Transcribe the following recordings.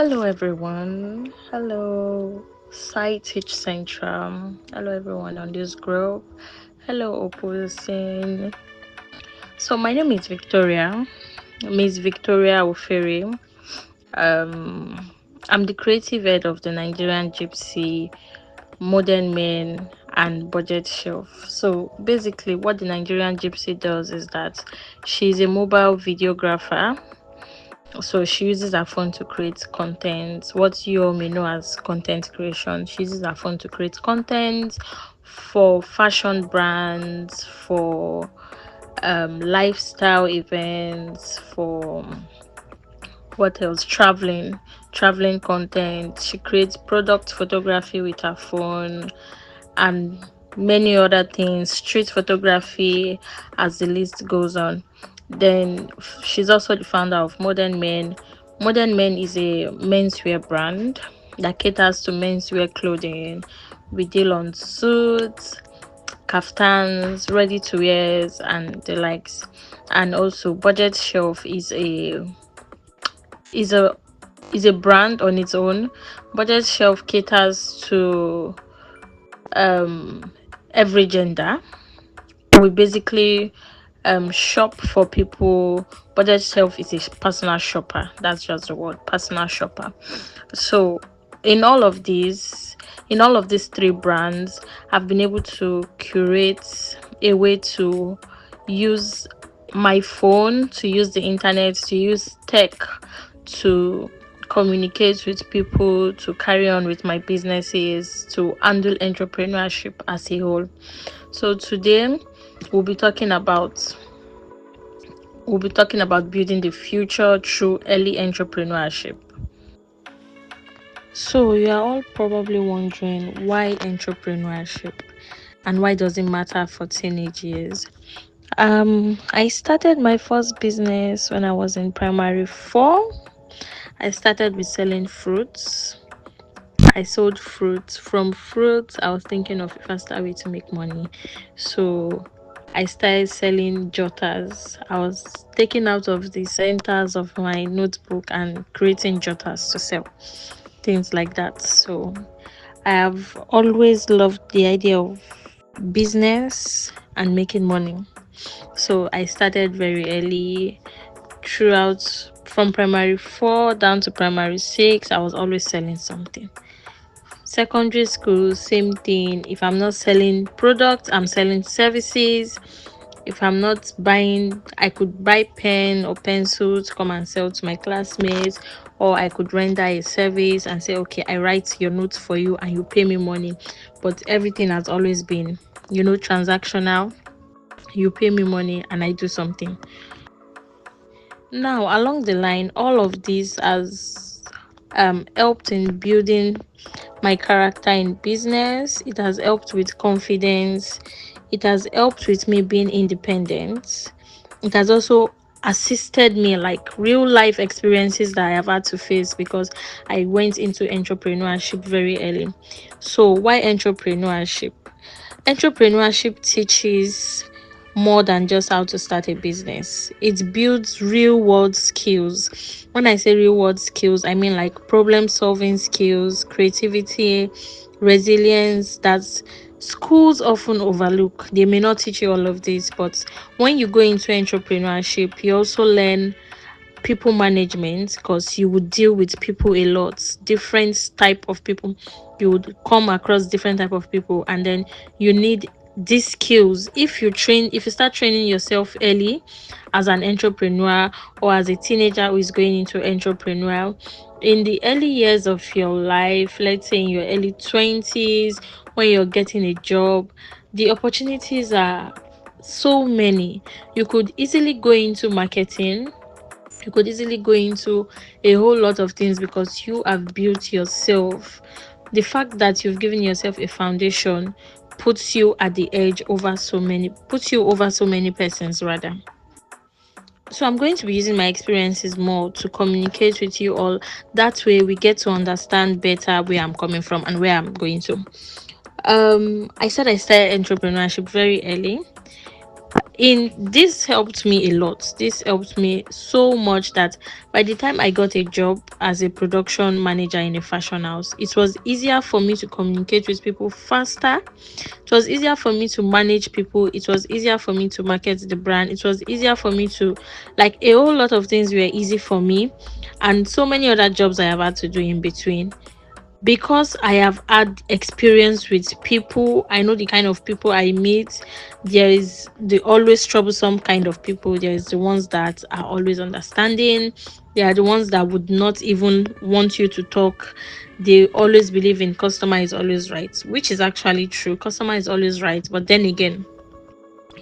Hello, everyone. Hello, Site Teach Central. Hello, everyone on this group. Hello, Opposing. So, my name is Victoria, Miss Victoria Oferi. Um, I'm the creative head of the Nigerian Gypsy, Modern Men, and Budget Shelf. So, basically, what the Nigerian Gypsy does is that she's a mobile videographer. So she uses her phone to create content, what you all may know as content creation. She uses her phone to create content for fashion brands, for lifestyle events, for what else? Traveling content. She creates product photography with her phone and many other things, street photography, as the list goes on. Then she's also the founder of Modern Men. Modern Men is a menswear brand that caters to menswear clothing. We deal on suits, kaftans, ready to wears, and the likes. And also, Budget Shelf is a is a brand on its own. Budget Shelf caters to um every gender. We basically shop for people. Budget Shelf is a personal shopper. That's just the word, personal shopper. So in all of these in all of these three brands, I've been able to curate a way to use my phone, to use the internet, to use tech to communicate with people, to carry on with my businesses, to handle entrepreneurship as a whole. So today we'll be talking about building the future through early entrepreneurship. So you are all probably wondering why entrepreneurship and why does it matter for teenage years. I started my first business when I was in primary 4. I started with selling fruits. I sold fruits. From fruits, I was thinking of a faster way to make money. So I started selling jotters. I was taking out of the centers of my notebook and creating jotters to sell, things like that. So I have always loved the idea of business and making money. So I started very early throughout from primary 4 down to primary 6. I was always selling something. Secondary school, same thing. If I'm not selling products, I'm selling services. If I'm not buying, I could buy pen or pencils, come and sell to my classmates, or I could render a service and say, okay, I write your notes for you and you pay me money. But everything has always been, transactional. You pay me money and I do something. Now, along the line, all of this has helped in building my character in business. It has helped with confidence. It has helped with me being independent. It has also assisted me, like real life experiences that I have had to face because I went into entrepreneurship very early. So, why entrepreneurship? Entrepreneurship teaches more than just how to start a business. It builds real world skills. When I say real world skills, I mean like problem solving skills, creativity, resilience that schools often overlook. They may not teach you all of this, but when you go into entrepreneurship, you also learn people management because you would deal with people a lot, different type of people. You would come across different type of people, and then you need these skills. If you start training yourself early as an entrepreneur or as a teenager who is going into entrepreneurial, in the early years of your life, let's say in your early 20s, when you're getting a job, the opportunities are so many. You could easily go into marketing. You could easily go into a whole lot of things because you have built yourself. The fact that you've given yourself a foundation puts you over so many persons rather. So I'm going to be using my experiences more to communicate with you all. That way we get to understand better where I'm coming from and where I'm going to. I said I started entrepreneurship very early. In this helped me a lot. This helped me so much that by the time I got a job as a production manager in a fashion house, it was easier for me to communicate with people faster. It was easier for me to manage people. It was easier for me to market the brand. It was easier for me to, like, a whole lot of things were easy for me, and so many other jobs I have had to do in between, because I have had experience with people. I know the kind of people I meet. There is the always troublesome kind of people. There is the ones that are always understanding. There are the ones that would not even want you to talk. They always believe in customer is always right, which is actually true. Customer is always right. But then again,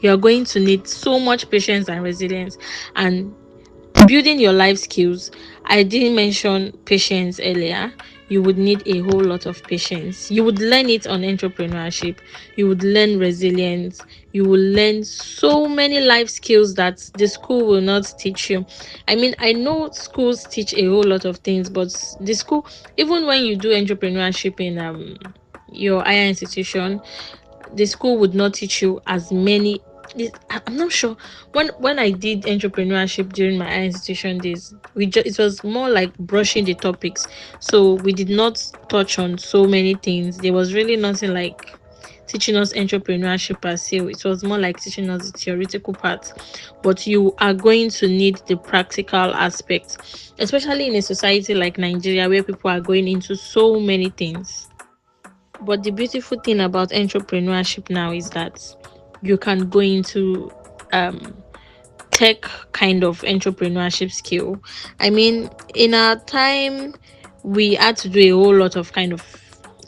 you're going to need so much patience and resilience. And building your life skills, I didn't mention patience earlier. You would need a whole lot of patience. You would learn it on entrepreneurship. You would learn resilience. You will learn so many life skills that the school will not teach you. I mean, I know schools teach a whole lot of things, but the school, even when you do entrepreneurship in your higher institution, the school would not teach you as many. I'm not sure. When I did entrepreneurship during my higher institution days, it was more like brushing the topics, so we did not touch on so many things. There was really nothing like teaching us entrepreneurship per se. It was more like teaching us the theoretical part, but you are going to need the practical aspect, especially in a society like Nigeria where people are going into so many things. But the beautiful thing about entrepreneurship now is that you can go into um tech kind of entrepreneurship skill. I mean, in our time, we had to do a whole lot of kind of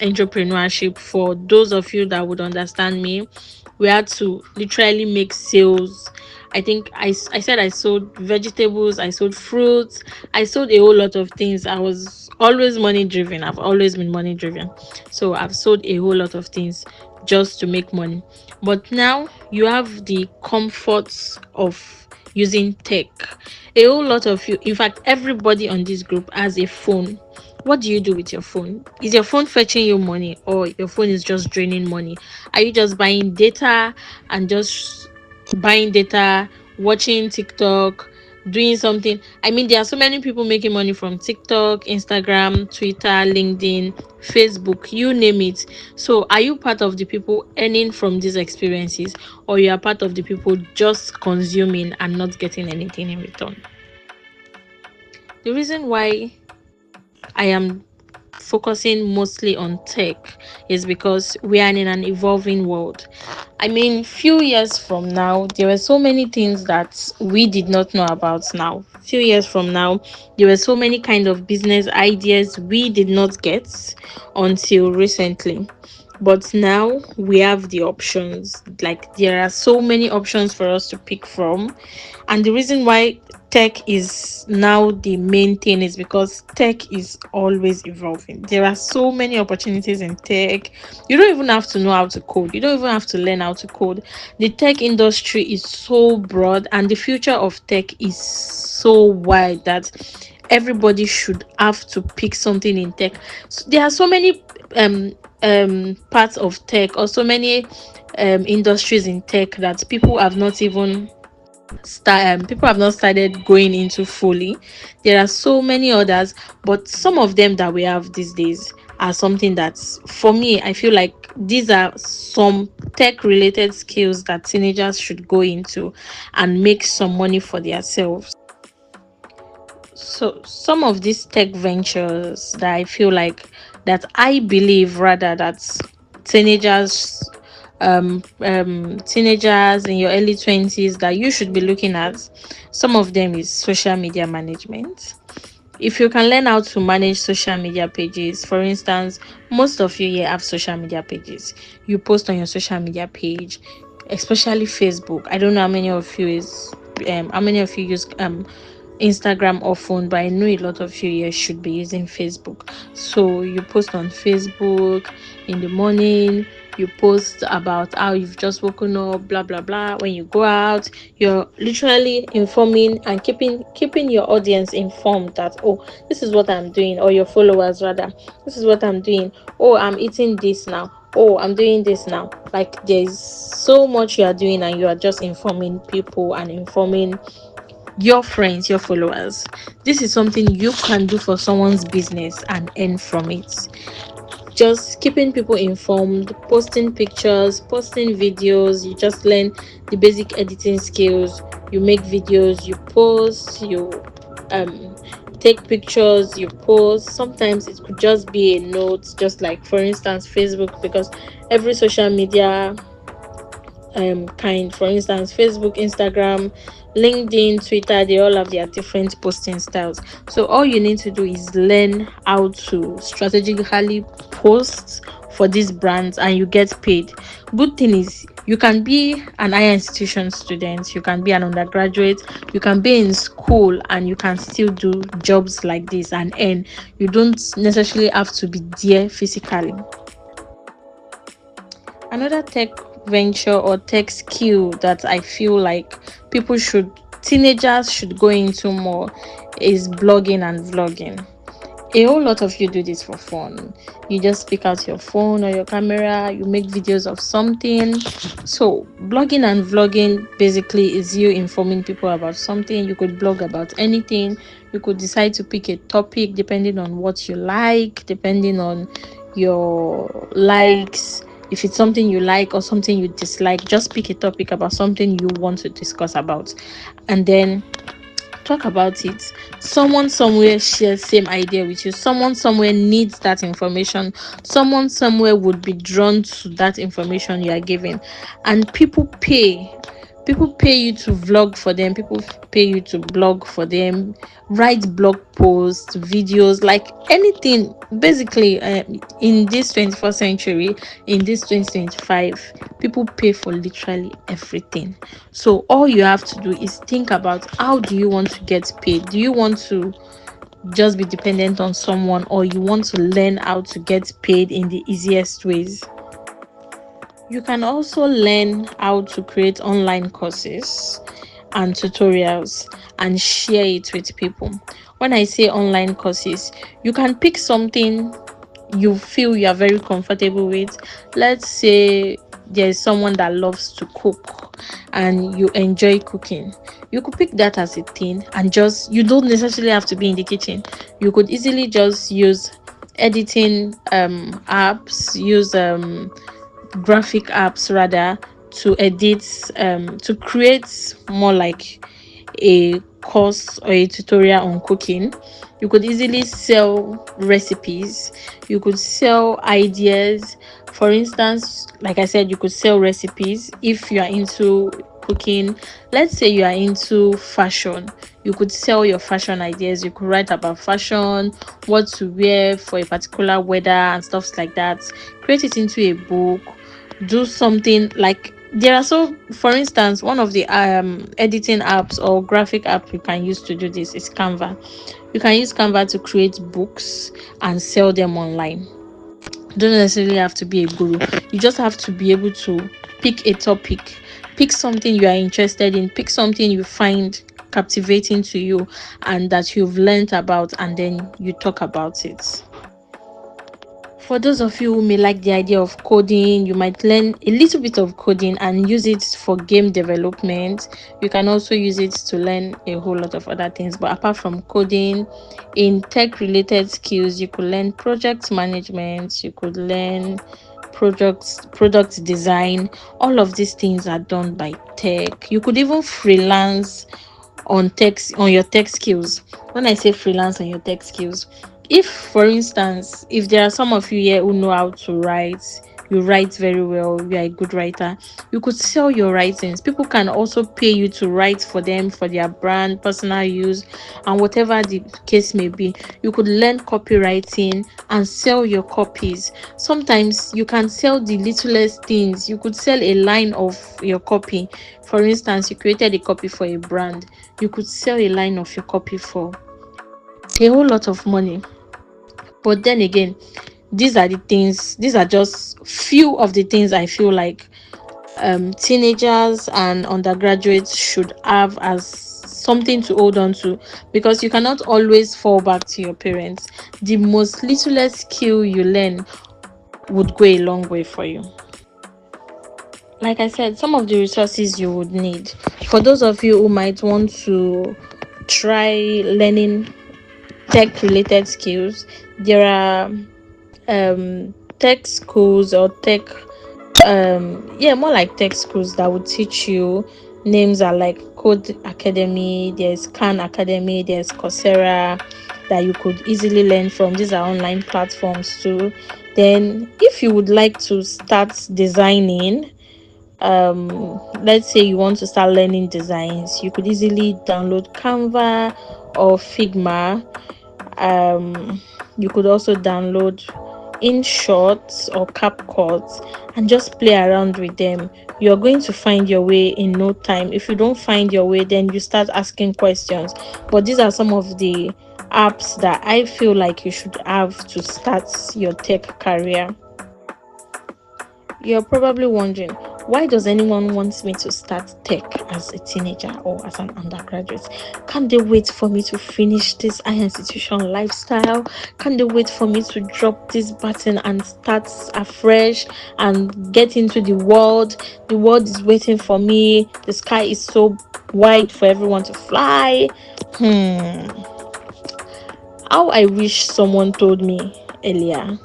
entrepreneurship. For those of you that would understand me, we had to literally make sales. I think I said I sold vegetables, I sold fruits, I sold a whole lot of things. I was always money driven. I've always been money driven. So I've sold a whole lot of things just to make money. But now you have the comforts of using tech. A whole lot of you, in fact, everybody on this group has a phone. What do you do with your phone? Is your phone fetching you money, or your phone is just draining money? Are you just buying data and just buying data, watching TikTok, doing something? I mean, there are so many people making money from TikTok, Instagram, Twitter, LinkedIn, Facebook, you name it. So, are you part of the people earning from these experiences, or you are part of the people just consuming and not getting anything in return? The reason why I am focusing mostly on tech is because we are in an evolving world. I mean, few years from now, there were so many things that we did not know about now. Few years from now, there were so many kind of business ideas we did not get until recently. But now we have the options. Like, there are so many options for us to pick from. And the reason why tech is now the main thing is because tech is always evolving. There are so many opportunities in tech. You don't even have to know how to code. You don't even have to learn how to code. The tech industry is so broad, and the future of tech is so wide that everybody should have to pick something in tech. So there are so many parts of tech, or so many industries in tech that people have not started going into fully. There are so many others, but some of them that we have these days are something that's, for me, I feel like these are some tech related skills that teenagers should go into and make some money for themselves. So some of these tech ventures that I feel like, that I believe rather, that teenagers teenagers in your early 20s that you should be looking at, some of them is social media management. If you can learn how to manage social media pages, for instance, most of you here have social media pages. You post on your social media page, especially Facebook. I don't know how many of you use Instagram or phone, but I know a lot of you here should be using Facebook. So you post on Facebook in the morning, you post about how you've just woken up, blah blah blah. When you go out, you're literally informing and keeping your audience informed that, oh, this is what I'm doing, or your followers rather, this is what I'm doing. Oh, I'm eating this now. oh, I'm doing this now. Like there's so much you are doing, and you are just informing people and informing your friends, your followers. This is something you can do for someone's business and earn from it. Just keeping people informed, posting pictures, posting videos. You just learn the basic editing skills. You make videos, you post, you um take pictures, you post. Sometimes it could just be a note, just like for instance Facebook, because every social media kind, for instance Facebook, Instagram, LinkedIn, Twitter, they all have their different posting styles. So all you need to do is learn how to strategically post for these brands, and you get paid. Good thing is you can be an higher institution student, you can be an undergraduate, you can be in school, and you can still do jobs like this and earn. You don't necessarily have to be there physically. Another tech venture or tech skill that I feel like teenagers should go into more is blogging and vlogging. A whole lot of you do this for fun. You just pick out your phone or your camera, you make videos of something. So blogging and vlogging basically is you informing people about something. You could blog about anything. You could decide to pick a topic depending on what you like, depending on your likes. If it's something you like or something you dislike, just pick a topic about something you want to discuss about, and then talk about it. Someone somewhere shares same idea with you, someone somewhere needs that information, someone somewhere would be drawn to that information you are giving, and people pay you to vlog for them, people pay you to blog for them, write blog posts, videos, like anything basically. In this 21st century, in this 2025, people pay for literally everything. So all you have to do is think about, how do you want to get paid? Do you want to just be dependent on someone, or you want to learn how to get paid in the easiest ways? You can also learn how to create online courses and tutorials and share it with people. When I say online courses, you can pick something you feel you are very comfortable with. Let's say there's someone that loves to cook and you enjoy cooking. You could pick that as a thing, and just, you don't necessarily have to be in the kitchen. You could easily just use editing apps, use graphic apps rather, to edit, to create more like a course or a tutorial on cooking. You could easily sell recipes, you could sell ideas. For instance, like I said, you could sell recipes if you are into cooking. Let's say you are into fashion, you could sell your fashion ideas. You could write about fashion, what to wear for a particular weather and stuff like that. Create it into a book, do something like, there are, so for instance, one of the editing apps or graphic app you can use to do this is Canva. You can use Canva to create books and sell them online. You don't necessarily have to be a guru, you just have to be able to pick a topic, pick something you are interested in, pick something you find captivating to you and that you've learned about, and then you talk about it. For those of you who may like the idea of coding, you might learn a little bit of coding and use it for game development. You can also use it to learn a whole lot of other things. But apart from coding, in tech related skills, you could learn project management, you could learn product design. All of these things are done by tech. You could even freelance on your tech skills. When I say freelance on your tech skills, if for instance, if there are some of you here who know how to write, you write very well, you are a good writer, you could sell your writings. People can also pay you to write for them, for their brand, personal use, and whatever the case may be. You could learn copywriting and sell your copies. Sometimes you can sell the littlest things. You could sell a line of your copy. For instance, you created a copy for a brand, you could sell a line of your copy for a whole lot of money. But then again, these are just few of the things I feel like teenagers and undergraduates should have as something to hold on to, because you cannot always fall back to your parents. The most littlest skill you learn would go a long way for you. Like I said, some of the resources you would need for those of you who might want to try learning tech related skills, there are tech schools or tech yeah, more like tech schools that would teach you. Names are like Code Academy, there's Khan Academy, there's Coursera, that you could easily learn from. These are online platforms too. Then if you would like to start designing, let's say you want to start learning designs, you could easily download Canva or Figma. You could also download InShot or CapCut and just play around with them. You're going to find your way in no time. If you don't find your way, then you start asking questions. But these are some of the apps that I feel like you should have to start your tech career. You're probably wondering, why does anyone want me to start tech as a teenager or as an undergraduate? Can't they wait for me to finish this high institution lifestyle? Can't they wait for me to drop this button and start afresh and get into the world? The world is waiting for me. The sky is so wide for everyone to fly. Hmm. How I wish someone told me earlier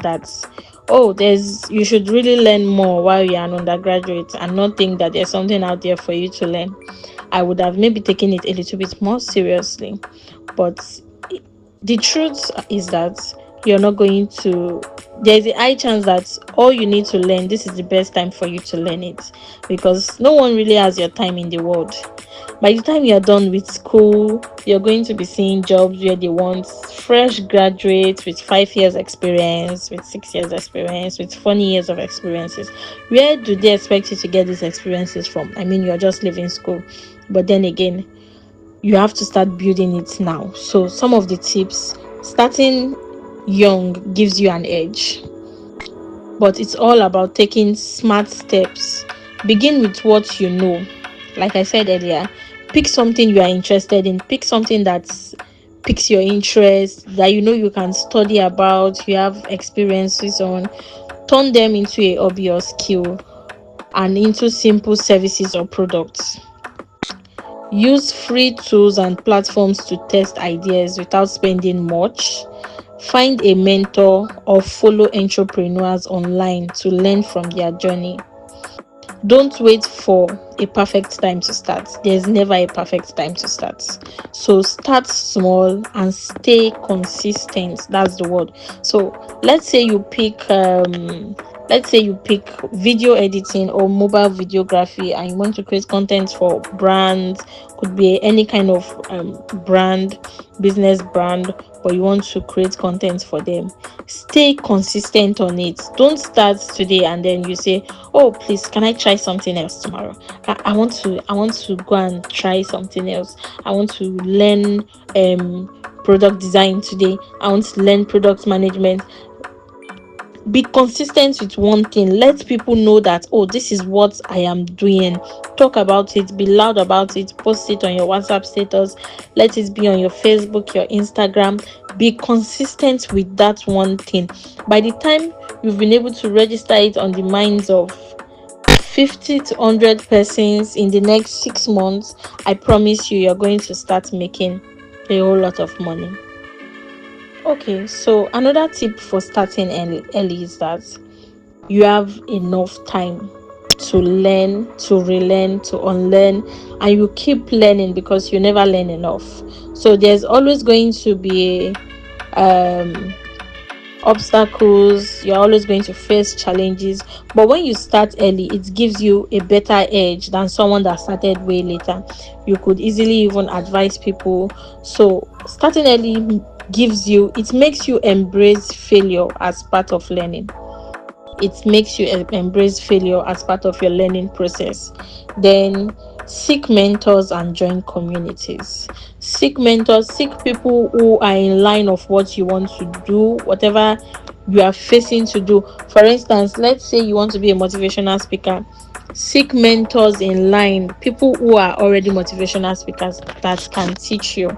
that, oh, there's you should really learn more while you're an undergraduate and not think that there's something out there for you to learn. I would have maybe taken it a little bit more seriously. But the truth is that you're not going to there's a high chance that all you need to learn, this is the best time for you to learn it, because no one really has your time in the world. By the time you're done with school, you're going to be seeing jobs where they want fresh graduates with 5 years experience, with 6 years experience, with 20 years of experiences. Where do they expect you to get these experiences from? I mean, you're just leaving school. But then again, you have to start building it now. So some of the tips: starting young gives you an edge, but it's all about taking smart steps. Begin with what you know. Like I said earlier, pick something you are interested in, pick something that piques your interest, that you know you can study about, you have experiences on. Turn them into a hobby or skill and into simple services or products. Use free tools and platforms to test ideas without spending much. Find a mentor or follow entrepreneurs online to learn from their journey. Don't wait for a perfect time to start. There's never a perfect time to start. So start small and stay consistent. That's the word. So let's say you pick video editing or mobile videography, and you want to create content for brands. Could be any kind of brand, business brand, but you want to create content for them. Stay consistent on it. Don't start today and then you say, oh, please, can I try something else tomorrow? I want to go and try something else. I want to learn product design today. I want to learn product management. Be consistent with one thing. Let people know that, oh, this is what I am doing. Talk about it, be loud about it, post it on your WhatsApp status, let it be on your Facebook, your Instagram. Be consistent with that one thing. By the time you've been able to register it on the minds of 50 to 100 persons in the next 6 months, I promise you, you're going to start making a whole lot of money. Okay, so another tip for starting early is that you have enough time to learn, to relearn, to unlearn, and you keep learning because you never learn enough. So there's always going to be obstacles, you're always going to face challenges, but when you start early, it gives you a better edge than someone that started way later. You could easily even advise people. So starting early it makes you embrace failure as part of learning. It makes you embrace failure as part of your learning process. Then seek mentors and join communities. Seek mentors, seek people who are in line of what you want to do, whatever you are facing to do. For instance, let's say you want to be a motivational speaker. Seek mentors in line, people who are already motivational speakers that can teach you.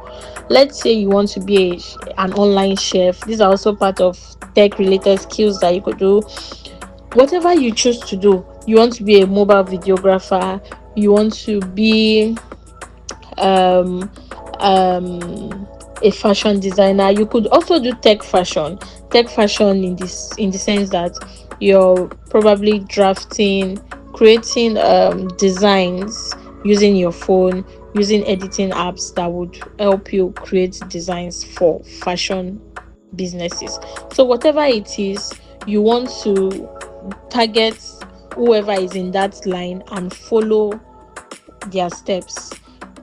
Let's say you want to be an online chef. These are also part of tech related skills that you could do. Whatever you choose to do, you want to be a mobile videographer, you want to be um a fashion designer. You could also do tech fashion in the sense that you're probably drafting, creating designs using your phone, using editing apps that would help you create designs for fashion businesses. So whatever it is, you want to target whoever is in that line and follow their steps.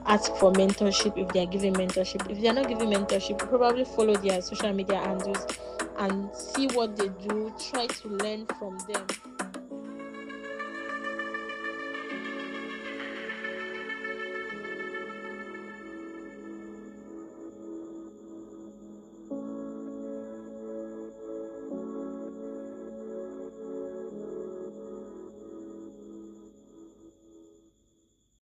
Ask for mentorship if they are giving mentorship. If they are not giving mentorship, probably follow their social media handles and see what they do. Try to learn from them.